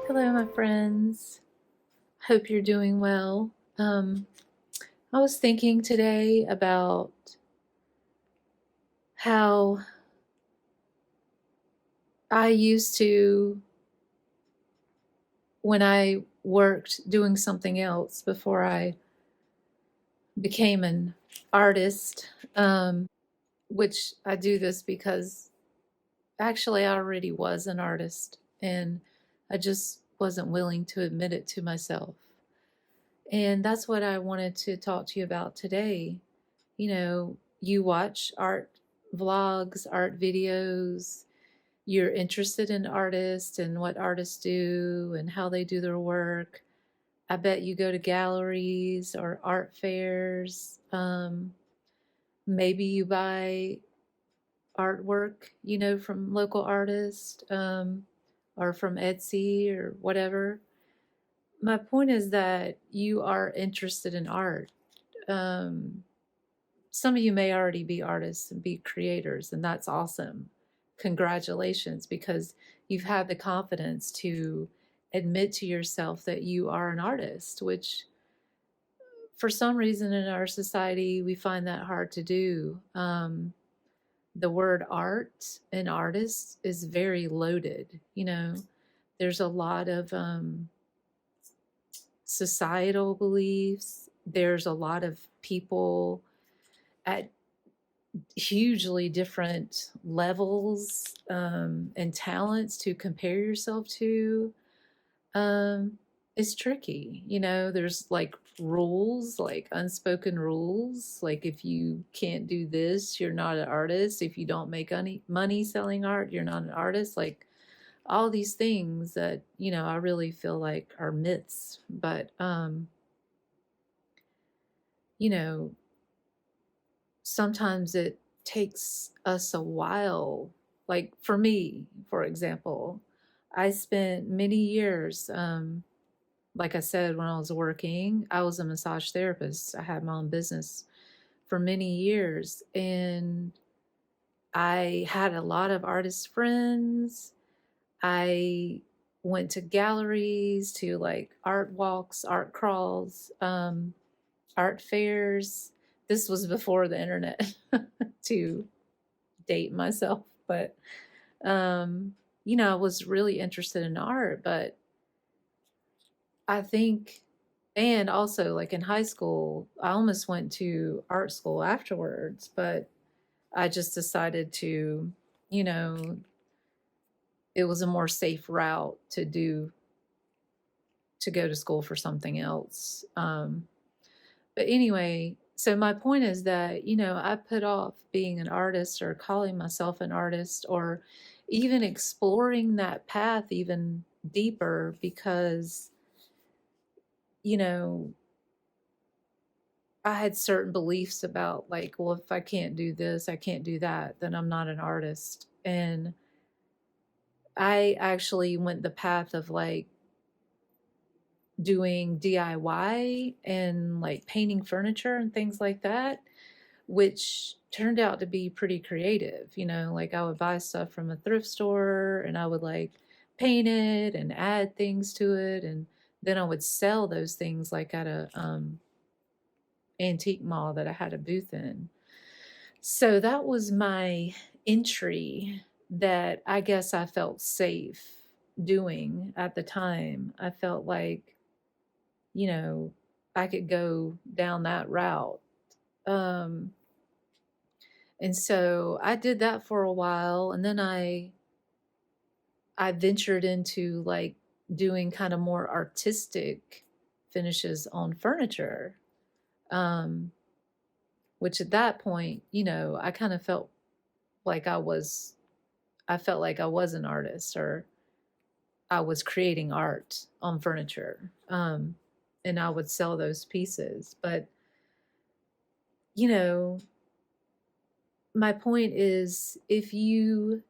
Hello, my friends. Hope you're doing well. I was thinking today about how I used to, when I worked doing something else before I became an artist, which I do this because actually I already was an artist and I just wasn't willing to admit it to myself. And that's what I wanted to talk to you about today. You watch art vlogs, art videos, you're interested in artists and what artists do and how they do their work. I bet you go to galleries or art fairs. Maybe you buy artwork, from local artists, or from Etsy or whatever. My point is that you are interested in art. Um, some of you may already be artists and be creators, and that's awesome. Congratulations, because you've had the confidence to admit to yourself that you are an artist, which for some reason in our society we find that hard to do. The word art and artist is very loaded. There's a lot of societal beliefs, there's a lot of people at hugely different levels and talents to compare yourself to. It's tricky. There's like rules, like unspoken rules. Like if you can't do this, you're not an artist. If you don't make any money selling art, you're not an artist. Like all these things that, I really feel like are myths. But, you know, sometimes it takes us a while. Like for me, for example, I spent many years, like I said, when I was working, I was a massage therapist. I had my own business for many years, and I had a lot of artist friends. I went to galleries, to like art walks, art crawls, art fairs. This was before the internet to date myself, but I was really interested in art, but I think, and also like in high school, I almost went to art school afterwards, but I just decided to, you know, it was a more safe route to go to school for something else. But anyway, so my point is that, I put off being an artist or calling myself an artist or even exploring that path even deeper because, you know, I had certain beliefs about like, well, if I can't do this, I can't do that, then I'm not an artist. And I actually went the path of like doing DIY and like painting furniture and things like that, which turned out to be pretty creative. Like I would buy stuff from a thrift store and I would like paint it and add things to it. And then I would sell those things like at a antique mall that I had a booth in. So that was my entry that I guess I felt safe doing at the time. I felt like, you know, I could go down that route. Um, and so I did that for a while, and then I ventured into like doing kind of more artistic finishes on furniture. Um, which at that point, I kind of felt like I felt like I was an artist or I was creating art on furniture. And I would sell those pieces. But, you know, my point is if you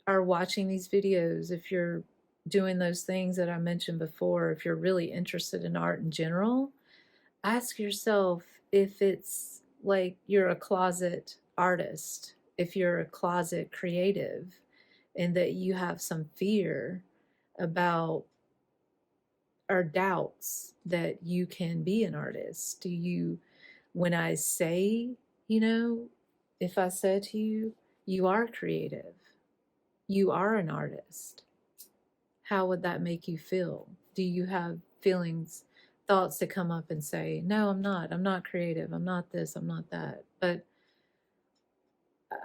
are watching these videos, if you're doing those things that I mentioned before, if you're really interested in art in general, ask yourself if it's like you're a closet artist, if you're a closet creative, and that you have some fear about are doubts that you can be an artist? Do you, when I say, you know, if I said to you, you are creative, you are an artist, how would that make you feel? Do you have feelings, thoughts that come up and say, no, I'm not creative, I'm not this, I'm not that? But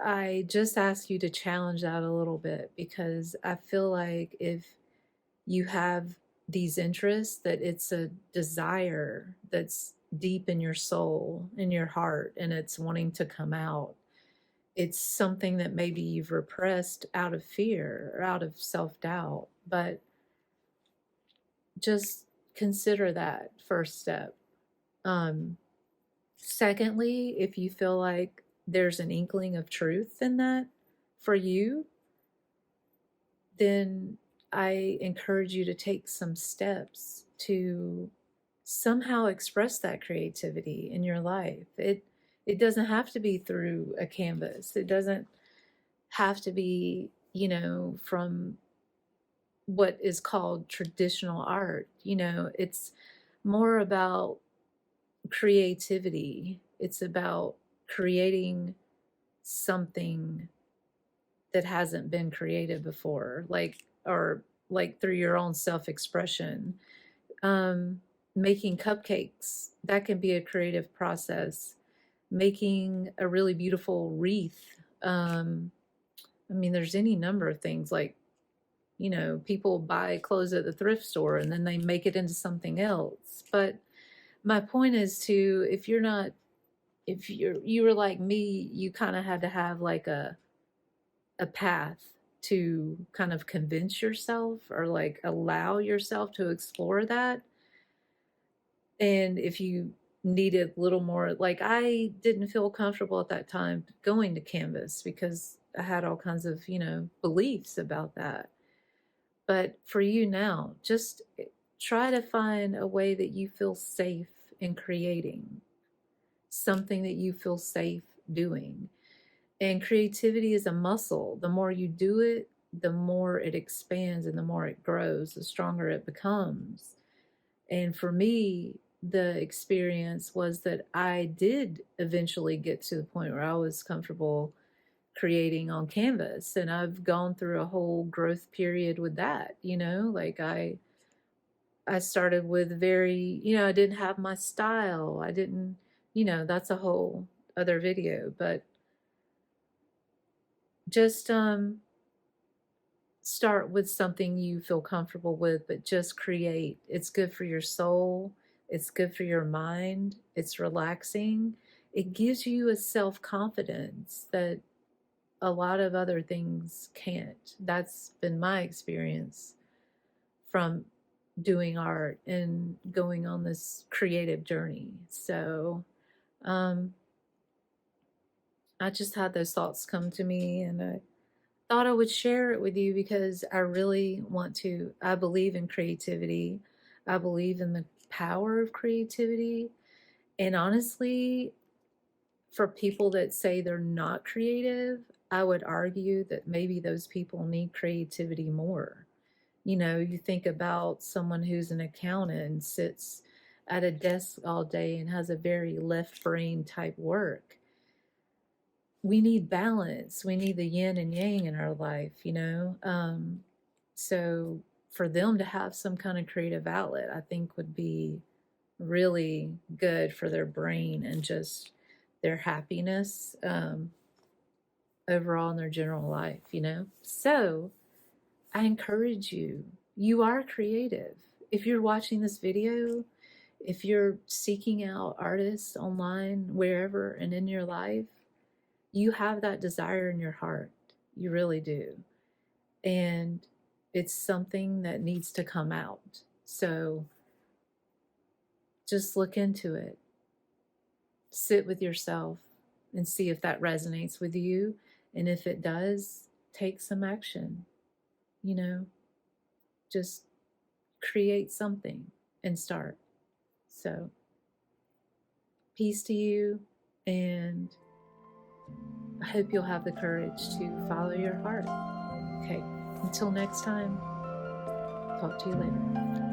I just ask you to challenge that a little bit, because I feel like if you have these interests, that it's a desire that's deep in your soul, in your heart, and it's wanting to come out. It's something that maybe you've repressed out of fear or out of self-doubt, but just consider that first step. Um, Secondly, if you feel like there's an inkling of truth in that for you, then I encourage you to take some steps to somehow express that creativity in your life. It doesn't have to be through a canvas. It doesn't have to be, you know, from what is called traditional art. You know, it's more about creativity. It's about creating something that hasn't been created before, like, or like through your own self-expression. Um, Making cupcakes, that can be a creative process. Making a really beautiful wreath. I mean, there's any number of things, like, you know, people buy clothes at the thrift store and then they make it into something else. But my point is to, if you're not, if you were like me, you kind of had to have like a path to kind of convince yourself, or like allow yourself to explore that. And if you needed a little more, like, I didn't feel comfortable at that time going to Canvas because I had all kinds of, you know, beliefs about that. But for you now, just try to find a way that you feel safe in creating, something that you feel safe doing. And creativity is a muscle. The more you do it, the more it expands and the more it grows, the stronger it becomes. And for me, the experience was that I did eventually get to the point where I was comfortable creating on canvas. And I've gone through a whole growth period with that, you know, like I started with very, you know, I didn't have my style. I didn't, you know, that's a whole other video, but just start with something you feel comfortable with, but just create. It's good for your soul. It's good for your mind. It's relaxing. It gives you a self-confidence that a lot of other things can't. That's been my experience from doing art and going on this creative journey. So I just had those thoughts come to me, and I thought I would share it with you because I really want to. I believe in creativity. I believe in the power of creativity. And honestly, for people that say they're not creative, I would argue that maybe those people need creativity more. You know, you think about someone who's an accountant and sits at a desk all day and has a very left brain type work. We need balance. We need the yin and yang in our life, you know? So for them to have some kind of creative outlet, I think would be really good for their brain and just their happiness overall in their general life, you know? So I encourage you, you are creative. If you're watching this video, if you're seeking out artists online, wherever and in your life, you have that desire in your heart. You really do. And it's something that needs to come out. So just look into it. Sit with yourself and see if that resonates with you. And if it does, take some action. You know, just create something and start. So, peace to you, and I hope you'll have the courage to follow your heart. Okay, until next time, talk to you later.